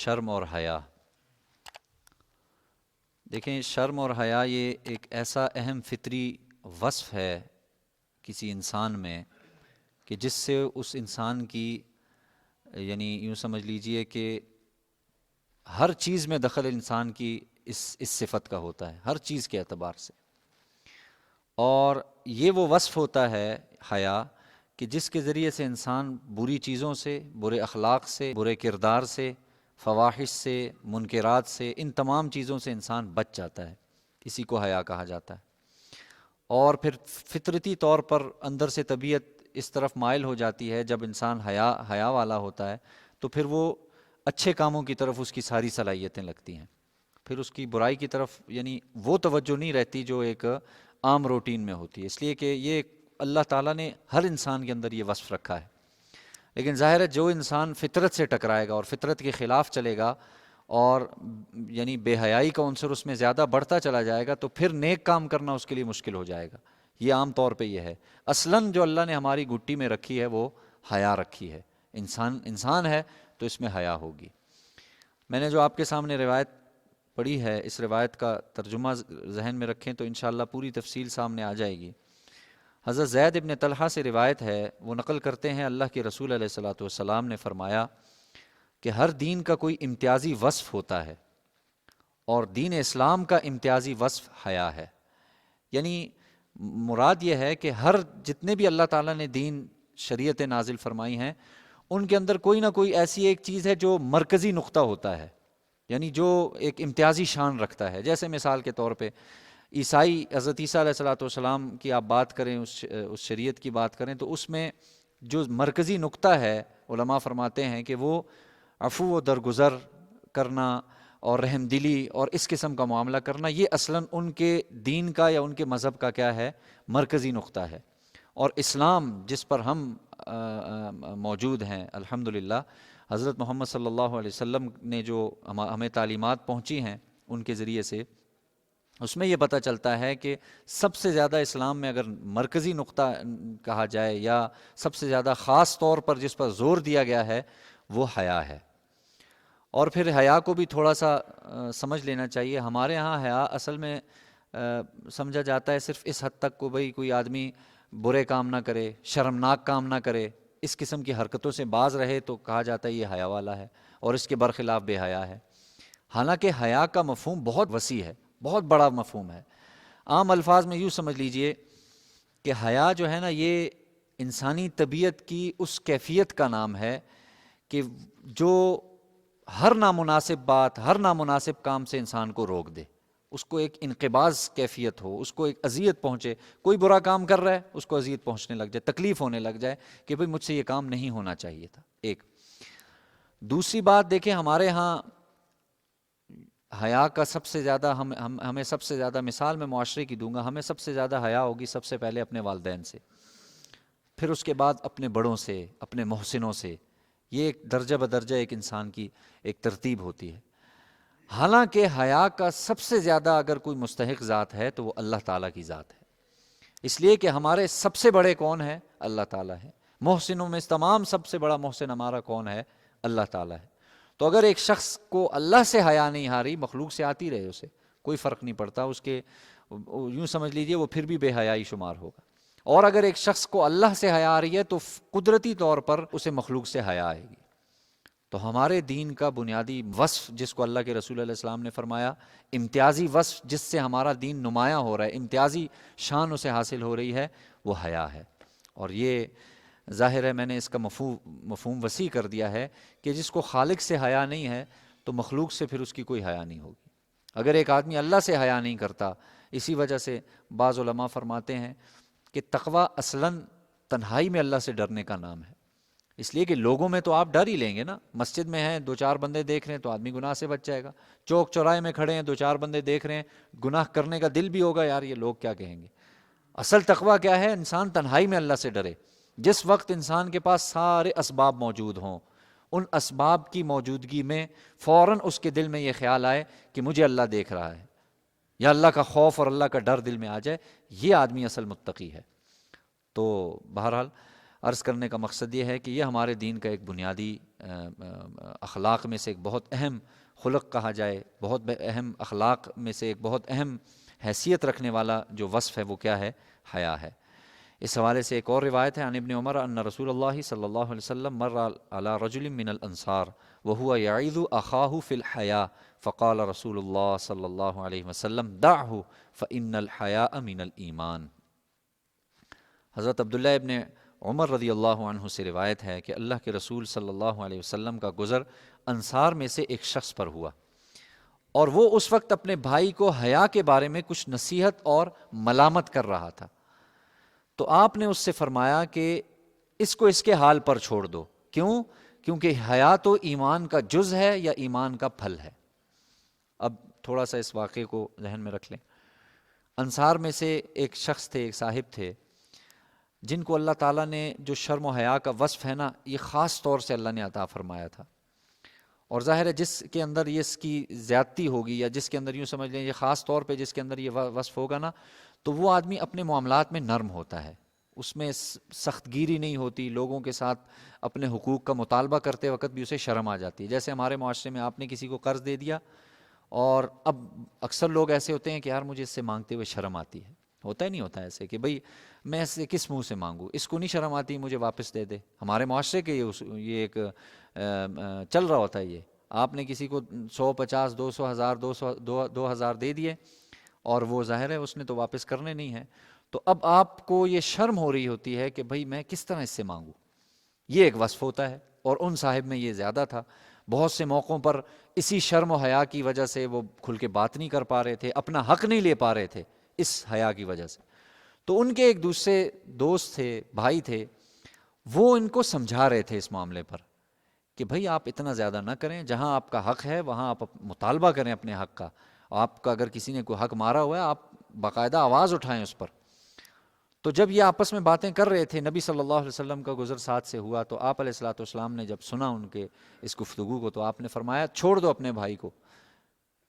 شرم اور حیا۔ دیکھیں، شرم اور حیا یہ ایک ایسا اہم فطری وصف ہے کسی انسان میں کہ جس سے اس انسان کی، یعنی یوں سمجھ لیجئے کہ ہر چیز میں دخل انسان کی اس صفت کا ہوتا ہے، ہر چیز کے اعتبار سے۔ اور یہ وہ وصف ہوتا ہے حیا کہ جس کے ذریعے سے انسان بری چیزوں سے، برے اخلاق سے، برے کردار سے، فواحش سے، منکرات سے، ان تمام چیزوں سے انسان بچ جاتا ہے۔ اسی کو حیا کہا جاتا ہے۔ اور پھر فطرتی طور پر اندر سے طبیعت اس طرف مائل ہو جاتی ہے، جب انسان حیا والا ہوتا ہے تو پھر وہ اچھے کاموں کی طرف اس کی ساری صلاحیتیں لگتی ہیں، پھر اس کی برائی کی طرف یعنی وہ توجہ نہیں رہتی جو ایک عام روٹین میں ہوتی ہے۔ اس لیے کہ یہ اللہ تعالیٰ نے ہر انسان کے اندر یہ وصف رکھا ہے، لیکن ظاہر ہے جو انسان فطرت سے ٹکرائے گا اور فطرت کے خلاف چلے گا اور یعنی بے حیائی کا عنصر اس میں زیادہ بڑھتا چلا جائے گا تو پھر نیک کام کرنا اس کے لیے مشکل ہو جائے گا۔ یہ عام طور پہ یہ ہے۔ اصلاً جو اللہ نے ہماری گٹی میں رکھی ہے وہ حیا رکھی ہے۔ انسان ہے تو اس میں حیا ہوگی۔ میں نے جو آپ کے سامنے روایت پڑھی ہے، اس روایت کا ترجمہ ذہن میں رکھیں تو انشاءاللہ پوری تفصیل سامنے آ جائے گی۔ حضرت زید ابن طلحہ سے روایت ہے، وہ نقل کرتے ہیں اللہ کے رسول علیہ الصلوۃ والسلام نے فرمایا کہ ہر دین کا کوئی امتیازی وصف ہوتا ہے اور دین اسلام کا امتیازی وصف حیا ہے۔ یعنی مراد یہ ہے کہ ہر جتنے بھی اللہ تعالیٰ نے دین شریعت نازل فرمائی ہیں ان کے اندر کوئی نہ کوئی ایسی ایک چیز ہے جو مرکزی نقطہ ہوتا ہے، یعنی جو ایک امتیازی شان رکھتا ہے۔ جیسے مثال کے طور پہ عیسائی، حضرت عیسیٰ علیہ الصلوۃ والسلام کی آپ بات کریں، اس شریعت کی بات کریں تو اس میں جو مرکزی نقطہ ہے، علماء فرماتے ہیں کہ وہ عفو و درگزر کرنا اور رحم دلی اور اس قسم کا معاملہ کرنا، یہ اصلاً ان کے دین کا یا ان کے مذہب کا کیا ہے؟ مرکزی نقطہ ہے۔ اور اسلام جس پر ہم موجود ہیں الحمدللہ، حضرت محمد صلی اللہ علیہ وسلم نے جو ہمیں تعلیمات پہنچی ہیں ان کے ذریعے سے، اس میں یہ پتہ چلتا ہے کہ سب سے زیادہ اسلام میں اگر مرکزی نقطہ کہا جائے یا سب سے زیادہ خاص طور پر جس پر زور دیا گیا ہے وہ حیا ہے۔ اور پھر حیا کو بھی تھوڑا سا سمجھ لینا چاہیے۔ ہمارے ہاں حیا اصل میں سمجھا جاتا ہے صرف اس حد تک کو بھئی کوئی آدمی برے کام نہ کرے، شرمناک کام نہ کرے، اس قسم کی حرکتوں سے باز رہے تو کہا جاتا ہے یہ حیا والا ہے، اور اس کے برخلاف بے حیا ہے۔ حالانکہ حیا کا مفہوم بہت وسیع ہے، بہت بڑا مفہوم ہے۔ عام الفاظ میں یوں سمجھ لیجئے کہ حیا جو ہے نا، یہ انسانی طبیعت کی اس کیفیت کا نام ہے کہ جو ہر نامناسب بات، ہر نامناسب کام سے انسان کو روک دے، اس کو ایک انقباض کیفیت ہو، اس کو ایک اذیت پہنچے۔ کوئی برا کام کر رہا ہے، اس کو اذیت پہنچنے لگ جائے، تکلیف ہونے لگ جائے کہ بھئی مجھ سے یہ کام نہیں ہونا چاہیے تھا۔ ایک دوسری بات دیکھیں، ہمارے ہاں حیا کا سب سے زیادہ ہمیں سب سے زیادہ مثال میں معاشرے کی دوں گا، ہمیں سب سے زیادہ حیا ہوگی سب سے پہلے اپنے والدین سے، پھر اس کے بعد اپنے بڑوں سے، اپنے محسنوں سے۔ یہ ایک درجہ بدرجہ ایک انسان کی ایک ترتیب ہوتی ہے۔ حالانکہ حیا کا سب سے زیادہ اگر کوئی مستحق ذات ہے تو وہ اللہ تعالیٰ کی ذات ہے، اس لیے کہ ہمارے سب سے بڑے کون ہیں؟ اللہ تعالیٰ ہے۔ محسنوں میں تمام سب سے بڑا محسن ہمارا کون ہے؟ اللہ تعالیٰ ہے۔ تو اگر ایک شخص کو اللہ سے حیا نہیں آ رہی، مخلوق سے آتی رہے، اسے کوئی فرق نہیں پڑتا، اس کے یوں سمجھ لیجئے وہ پھر بھی بے حیائی شمار ہوگا۔ اور اگر ایک شخص کو اللہ سے حیا آ رہی ہے تو قدرتی طور پر اسے مخلوق سے حیا آئے گی۔ تو ہمارے دین کا بنیادی وصف جس کو اللہ کے رسول علیہ السلام نے فرمایا، امتیازی وصف جس سے ہمارا دین نمایاں ہو رہا ہے، امتیازی شان اسے حاصل ہو رہی ہے، وہ حیا ہے۔ اور یہ ظاہر ہے میں نے اس کا مفہوم وسیع کر دیا ہے کہ جس کو خالق سے حیا نہیں ہے تو مخلوق سے پھر اس کی کوئی حیا نہیں ہوگی۔ اگر ایک آدمی اللہ سے حیا نہیں کرتا، اسی وجہ سے بعض علماء فرماتے ہیں کہ تقویٰ اصلاً تنہائی میں اللہ سے ڈرنے کا نام ہے۔ اس لیے کہ لوگوں میں تو آپ ڈر ہی لیں گے نا، مسجد میں ہیں، دو چار بندے دیکھ رہے ہیں تو آدمی گناہ سے بچ جائے گا، چوک چوراہے میں کھڑے ہیں، دو چار بندے دیکھ رہے ہیں، گناہ کرنے کا دل بھی ہوگا، یار یہ لوگ کیا کہیں گے۔ اصل تقویٰ کیا ہے؟ انسان تنہائی میں اللہ سے ڈرے۔ جس وقت انسان کے پاس سارے اسباب موجود ہوں، ان اسباب کی موجودگی میں فوراً اس کے دل میں یہ خیال آئے کہ مجھے اللہ دیکھ رہا ہے، یا اللہ کا خوف اور اللہ کا ڈر دل میں آ جائے، یہ آدمی اصل متقی ہے۔ تو بہرحال عرض کرنے کا مقصد یہ ہے کہ یہ ہمارے دین کا ایک بنیادی اخلاق میں سے ایک بہت اہم خلق کہا جائے، بہت اہم اخلاق میں سے ایک بہت اہم حیثیت رکھنے والا جو وصف ہے وہ کیا ہے؟ حیا ہے۔ اس حوالے سے ایک اور روایت ہے عن ابن عمر ان رسول اللہ صلی اللہ علیہ وسلم مر علی رجل من الانصار وهو يعظ اخاه في الحياء فقال رسول الله صلی اللہ علیہ وسلم دعه فإن الحياء من الایمان۔ حضرت عبداللہ ابن عمر رضی اللہ عنہ سے روایت ہے کہ اللہ کے رسول صلی اللہ علیہ وسلم کا گزر انصار میں سے ایک شخص پر ہوا، اور وہ اس وقت اپنے بھائی کو حیا کے بارے میں کچھ نصیحت اور ملامت کر رہا تھا، تو آپ نے اس سے فرمایا کہ اس کو اس کے حال پر چھوڑ دو۔ کیوں؟ کیونکہ حیا تو ایمان کا جز ہے یا ایمان کا پھل ہے۔ اب تھوڑا سا اس واقعے کو ذہن میں رکھ لیں۔ انصار میں سے ایک شخص تھے، ایک صاحب تھے، جن کو اللہ تعالیٰ نے جو شرم و حیا کا وصف ہے نا، یہ خاص طور سے اللہ نے عطا فرمایا تھا۔ اور ظاہر ہے جس کے اندر یہ اس کی زیادتی ہوگی، یا جس کے اندر یوں سمجھ لیں یہ خاص طور پہ جس کے اندر یہ وصف ہوگا نا، تو وہ آدمی اپنے معاملات میں نرم ہوتا ہے، اس میں سخت گیری نہیں ہوتی، لوگوں کے ساتھ اپنے حقوق کا مطالبہ کرتے وقت بھی اسے شرم آ جاتی ہے۔ جیسے ہمارے معاشرے میں آپ نے کسی کو قرض دے دیا، اور اب اکثر لوگ ایسے ہوتے ہیں کہ یار مجھے اس سے مانگتے ہوئے شرم آتی ہے، ہوتا ہی نہیں ہوتا ایسے کہ بھئی میں اس سے کس منہ سے مانگوں، اس کو نہیں شرم آتی مجھے واپس دے دے۔ ہمارے معاشرے کے یہ ایک چل رہا ہوتا ہے، یہ آپ نے کسی کو 100 50 200 1000 2000 دے دیے، اور وہ ظاہر ہے اس نے تو واپس کرنے نہیں ہیں، تو اب آپ کو یہ شرم ہو رہی ہوتی ہے کہ بھئی میں کس طرح اس سے مانگوں۔ یہ ایک وصف ہوتا ہے، اور ان صاحب میں یہ زیادہ تھا۔ بہت سے موقعوں پر اسی شرم و حیا کی وجہ سے وہ کھل کے بات نہیں کر پا رہے تھے، اپنا حق نہیں لے پا رہے تھے اس حیا کی وجہ سے۔ تو ان کے ایک دوسرے دوست تھے، بھائی تھے، وہ ان کو سمجھا رہے تھے اس معاملے پر کہ بھئی آپ اتنا زیادہ نہ کریں، جہاں آپ کا حق ہے وہاں آپ مطالبہ کریں اپنے حق کا۔ آپ کا اگر کسی نے کوئی حق مارا ہوا ہے، آپ باقاعدہ آواز اٹھائیں اس پر۔ تو جب یہ آپس میں باتیں کر رہے تھے، نبی صلی اللہ علیہ وسلم کا گزر ساتھ سے ہوا، تو آپ علیہ الصلوۃ والسلام نے جب سنا ان کے اس گفتگو کو، تو آپ نے فرمایا چھوڑ دو اپنے بھائی کو،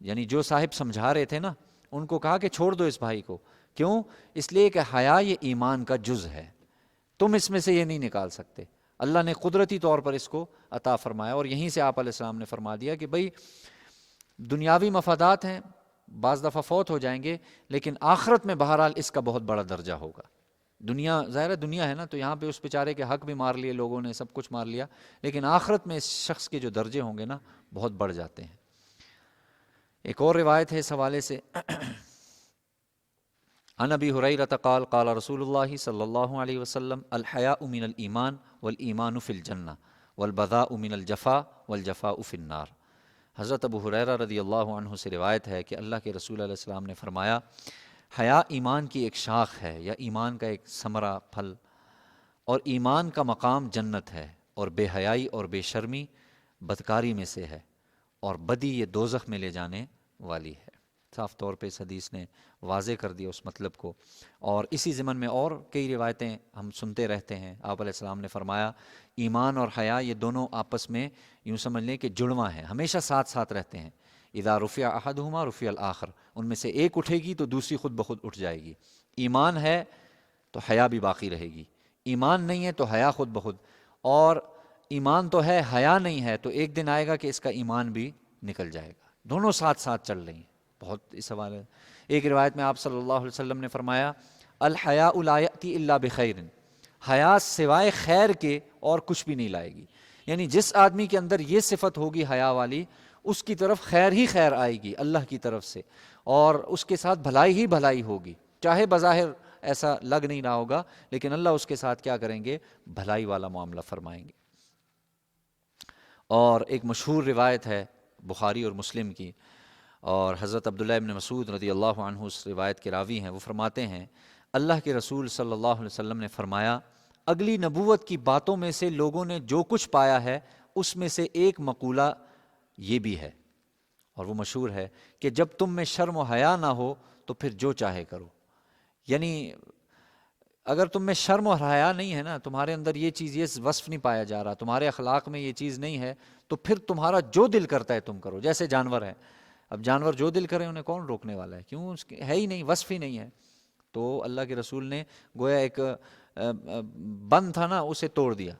یعنی جو صاحب سمجھا رہے تھے نا، ان کو کہا کہ چھوڑ دو اس بھائی کو۔ کیوں؟ اس لیے کہ حیا یہ ایمان کا جز ہے، تم اس میں سے یہ نہیں نکال سکتے۔ اللہ نے قدرتی طور پر اس کو عطا فرمایا، اور یہیں سے آپ علیہ السلام نے فرما دیا کہ بھئی دنیاوی مفادات ہیں، بعض دفعہ فوت ہو جائیں گے، لیکن آخرت میں بہرحال اس کا بہت بڑا درجہ ہوگا۔ دنیا ظاہر ہے دنیا ہے نا، تو یہاں پہ اس بیچارے کے حق بھی مار لیے لوگوں نے، سب کچھ مار لیا، لیکن آخرت میں اس شخص کے جو درجے ہوں گے نا بہت بڑھ جاتے ہیں۔ ایک اور روایت ہے اس حوالے سے، عن ابی ہریرہ قال قال رسول اللہ صلی اللہ علیہ وسلم الحیاء من الایمان والایمان فی الجنہ والبذاء من الجفاء والجفاء فی النار۔ حضرت ابو ہریرہ رضی اللہ عنہ سے روایت ہے کہ اللہ کے رسول علیہ السلام نے فرمایا حیا ایمان کی ایک شاخ ہے، یا ایمان کا ایک ثمرہ پھل، اور ایمان کا مقام جنت ہے، اور بے حیائی اور بے شرمی بدکاری میں سے ہے، اور بدی یہ دوزخ میں لے جانے والی ہے۔ صاف طور پہ اس حدیث نے واضح کر دیا اس مطلب کو۔ اور اسی ضمن میں اور کئی روایتیں ہم سنتے رہتے ہیں۔ آپ علیہ السلام نے فرمایا ایمان اور حیا یہ دونوں آپس میں یوں سمجھ لیں کہ جڑواں ہیں، ہمیشہ ساتھ ساتھ رہتے ہیں۔ اذا رفع احدہما رفع الآخر، ان میں سے ایک اٹھے گی تو دوسری خود بخود اٹھ جائے گی۔ ایمان ہے تو حیا بھی باقی رہے گی، ایمان نہیں ہے تو حیا خود بخود، اور ایمان تو ہے حیا نہیں ہے تو ایک دن آئے گا کہ اس کا ایمان بھی نکل جائے گا۔ دونوں ساتھ ساتھ چل رہی ہیں۔ بہت اس حوالے ایک روایت میں آپ صلی اللہ علیہ وسلم نے فرمایا الحیاء لا یأتی الا بخیر، حیا سوائے خیر کے اور کچھ بھی نہیں لائے گی۔ یعنی جس آدمی کے اندر یہ صفت ہوگی حیا والی، اس کی طرف خیر ہی خیر آئے گی اللہ کی طرف سے، اور اس کے ساتھ بھلائی ہی بھلائی ہوگی، چاہے بظاہر ایسا لگ نہیں رہا ہوگا، لیکن اللہ اس کے ساتھ کیا کریں گے؟ بھلائی والا معاملہ فرمائیں گے۔ اور ایک مشہور روایت ہے بخاری اور مسلم کی، اور حضرت عبداللہ ابن مسعود رضی اللہ عنہ اس روایت کے راوی ہیں، وہ فرماتے ہیں اللہ کے رسول صلی اللہ علیہ وسلم نے فرمایا اگلی نبوت کی باتوں میں سے لوگوں نے جو کچھ پایا ہے اس میں سے ایک مقولہ یہ بھی ہے، اور وہ مشہور ہے کہ جب تم میں شرم و حیا نہ ہو تو پھر جو چاہے کرو۔ یعنی اگر تم میں شرم و حیا نہیں ہے نا، تمہارے اندر یہ چیز، یہ وصف نہیں پایا جا رہا، تمہارے اخلاق میں یہ چیز نہیں ہے، تو پھر تمہارا جو دل کرتا ہے تم کرو۔ جیسے جانور ہے، اب جانور جو دل کرے انہیں کون روکنے والا ہے؟ کیوں؟ اس کے ہے ہی نہیں، وصف ہی نہیں ہے۔ تو اللہ کے رسول نے گویا ایک بند تھا نا اسے توڑ دیا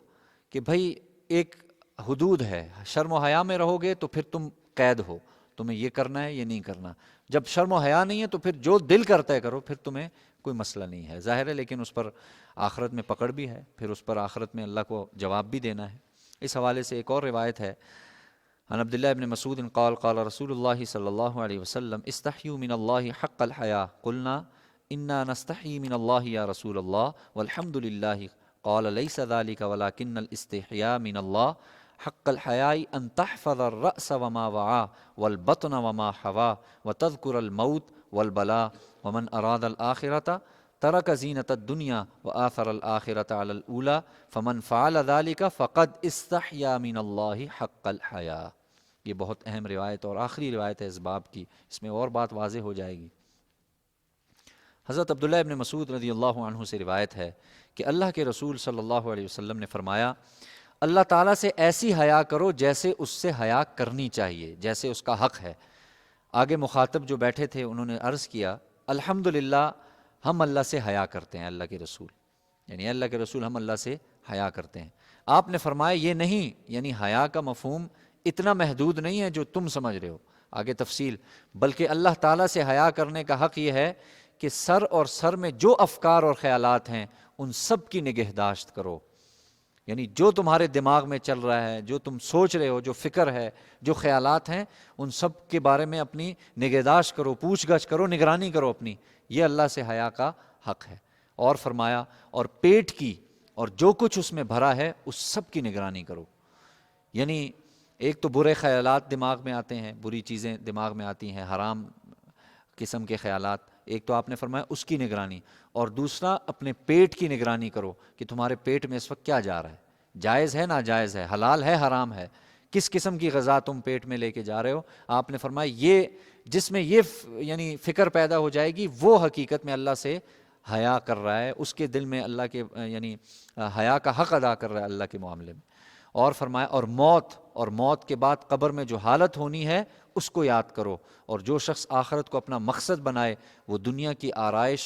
کہ بھائی ایک حدود ہے، شرم و حیا میں رہو گے تو پھر تم قید ہو، تمہیں یہ کرنا ہے یہ نہیں کرنا، جب شرم و حیا نہیں ہے تو پھر جو دل کرتا ہے کرو، پھر تمہیں کوئی مسئلہ نہیں ہے، ظاہر ہے، لیکن اس پر آخرت میں پکڑ بھی ہے، پھر اس پر آخرت میں اللہ کو جواب بھی دینا ہے۔ اس حوالے سے ایک اور روایت ہے، عن عبداللہ ابن مسعود قال قال رسول اللہ صلی اللہ علیہ وسلم استحیوا من اللہ حق الحیا قلنا انا نستحی من اللہ یا رسول اللہ والحمد للہ قال لیس ذلك ولكن الاستحیاء من اللہ حق الحیاء ان تحفظ الرأس وما وعا والبطن وما حوا وتذكر الموت والبلاء ومن اراد الآخرة ترک زینت الدنیا وآثر الآخرة على الأولى فمن فعل ذلك فقد استحیا من اللہ حق الحیا۔ یہ بہت اہم روایت اور آخری روایت ہے اس باب کی، اس میں اور بات واضح ہو جائے گی۔ حضرت عبداللہ ابن مسعود رضی اللہ عنہ سے روایت ہے کہ اللہ کے رسول صلی اللہ علیہ وسلم نے فرمایا، اللہ تعالیٰ سے ایسی حیا کرو جیسے اس سے حیا کرنی چاہیے، جیسے اس کا حق ہے۔ آگے مخاطب جو بیٹھے تھے انہوں نے عرض کیا، الحمدللہ ہم اللہ سے حیا کرتے ہیں، اللہ کے رسول، یعنی اللہ کے رسول ہم اللہ سے حیا کرتے ہیں۔ آپ نے فرمایا یہ نہیں، یعنی حیا کا مفہوم اتنا محدود نہیں ہے جو تم سمجھ رہے ہو، آگے تفصیل، بلکہ اللہ تعالیٰ سے حیا کرنے کا حق یہ ہے کہ سر اور سر میں جو افکار اور خیالات ہیں ان سب کی نگہداشت کرو، یعنی جو تمہارے دماغ میں چل رہا ہے، جو تم سوچ رہے ہو، جو فکر ہے، جو خیالات ہیں، ان سب کے بارے میں اپنی نگہداشت کرو، پوچھ گچھ کرو، نگرانی کرو اپنی، یہ اللہ سے حیا کا حق ہے۔ اور فرمایا اور پیٹ کی اور جو کچھ اس میں بھرا ہے اس سب کی نگرانی کرو، یعنی ایک تو برے خیالات دماغ میں آتے ہیں، بری چیزیں دماغ میں آتی ہیں، حرام قسم کے خیالات، ایک تو آپ نے فرمایا اس کی نگرانی، اور دوسرا اپنے پیٹ کی نگرانی کرو کہ تمہارے پیٹ میں اس وقت کیا جا رہا ہے، جائز ہے ناجائز ہے، حلال ہے حرام ہے، کس قسم کی غذا تم پیٹ میں لے کے جا رہے ہو۔ آپ نے فرمایا یہ جس میں یہ یعنی فکر پیدا ہو جائے گی وہ حقیقت میں اللہ سے حیا کر رہا ہے، اس کے دل میں اللہ کے یعنی حیا کا حق ادا کر رہا ہے اللہ کے معاملے میں۔ اور فرمایا اور موت کے بعد قبر میں جو حالت ہونی ہے اس کو یاد کرو، اور جو شخص آخرت کو اپنا مقصد بنائے وہ دنیا کی آرائش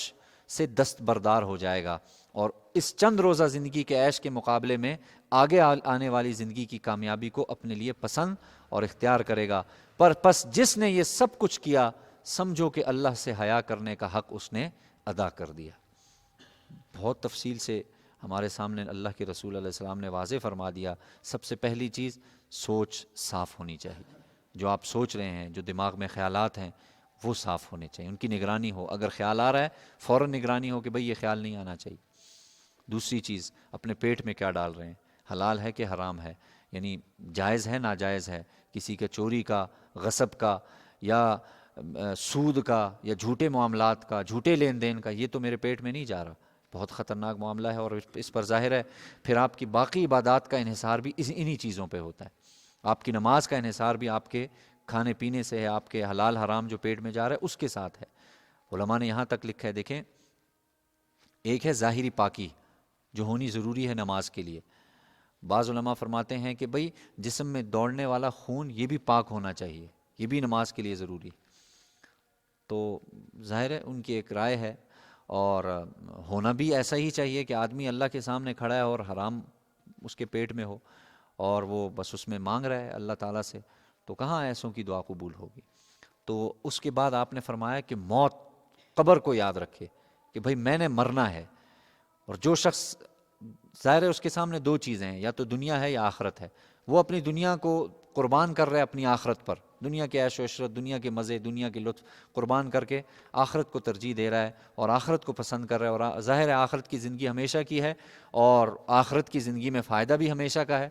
سے دستبردار ہو جائے گا، اور اس چند روزہ زندگی کے عیش کے مقابلے میں آگے آنے والی زندگی کی کامیابی کو اپنے لیے پسند اور اختیار کرے گا۔ پر پس جس نے یہ سب کچھ کیا سمجھو کہ اللہ سے حیا کرنے کا حق اس نے ادا کر دیا۔ بہت تفصیل سے ہمارے سامنے اللہ کے رسول علیہ السلام نے واضح فرما دیا۔ سب سے پہلی چیز سوچ صاف ہونی چاہیے، جو آپ سوچ رہے ہیں، جو دماغ میں خیالات ہیں وہ صاف ہونے چاہیے، ان کی نگرانی ہو، اگر خیال آ رہا ہے فوراً نگرانی ہو کہ بھئی یہ خیال نہیں آنا چاہیے۔ دوسری چیز اپنے پیٹ میں کیا ڈال رہے ہیں، حلال ہے کہ حرام ہے، یعنی جائز ہے ناجائز ہے، کسی کے چوری کا، غصب کا، یا سود کا، یا جھوٹے معاملات کا، جھوٹے لین دین کا، یہ تو میرے پیٹ میں نہیں جا رہا، بہت خطرناک معاملہ ہے، اور اس پر ظاہر ہے پھر آپ کی باقی عبادات کا انحصار بھی انہی چیزوں پہ ہوتا ہے۔ آپ کی نماز کا انحصار بھی آپ کے کھانے پینے سے ہے، آپ کے حلال حرام جو پیٹ میں جا رہا ہے اس کے ساتھ ہے۔ علماء نے یہاں تک لکھا ہے، دیکھیں، ایک ہے ظاہری پاکی جو ہونی ضروری ہے نماز کے لیے۔ بعض علماء فرماتے ہیں کہ بھئی جسم میں دوڑنے والا خون یہ بھی پاک ہونا چاہیے، یہ بھی نماز کے لیے ضروری، تو ظاہر ہے ان کی ایک رائے ہے، اور ہونا بھی ایسا ہی چاہیے کہ آدمی اللہ کے سامنے کھڑا ہے اور حرام اس کے پیٹ میں ہو اور وہ بس اس میں مانگ رہا ہے اللہ تعالیٰ سے، تو کہاں ایسوں کی دعا قبول ہوگی۔ تو اس کے بعد آپ نے فرمایا کہ موت، قبر کو یاد رکھے کہ بھئی میں نے مرنا ہے، اور جو شخص ظاہر ہے اس کے سامنے دو چیزیں ہیں، یا تو دنیا ہے یا آخرت ہے، وہ اپنی دنیا کو قربان کر رہا ہے اپنی آخرت پر، دنیا کے عیش و عشرت، دنیا کے مزے، دنیا کے لطف قربان کر کے آخرت کو ترجیح دے رہا ہے اور آخرت کو پسند کر رہا ہے، اور ظاہر ہے آخرت کی زندگی ہمیشہ کی ہے اور آخرت کی زندگی میں فائدہ بھی ہمیشہ کا ہے۔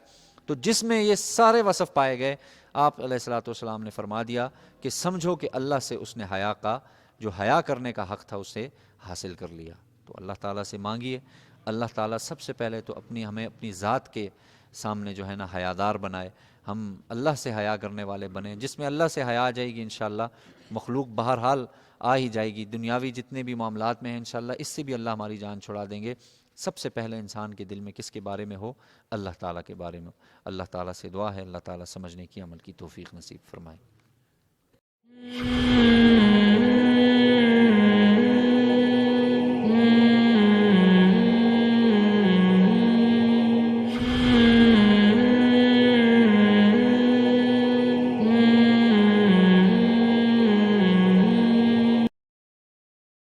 تو جس میں یہ سارے وصف پائے گئے، آپ علیہ الصلوۃ والسلام نے فرما دیا کہ سمجھو کہ اللہ سے اس نے حیا کا، جو حیا کرنے کا حق تھا اسے حاصل کر لیا۔ تو اللہ تعالیٰ سے مانگیے، اللہ تعالیٰ سب سے پہلے تو ہمیں اپنی ذات کے سامنے جو ہے نا حیادار بنائے، ہم اللہ سے حیا کرنے والے بنیں، جس میں اللہ سے حیا آ جائے گی انشاءاللہ مخلوق بہرحال آ ہی جائے گی، دنیاوی جتنے بھی معاملات میں ہیں انشاءاللہ اس سے بھی اللہ ہماری جان چھڑا دیں گے۔ سب سے پہلے انسان کے دل میں کس کے بارے میں ہو؟ اللہ تعالیٰ کے بارے میں۔ اللہ تعالیٰ سے دعا ہے اللہ تعالیٰ سمجھنے کی، عمل کی توفیق نصیب فرمائے۔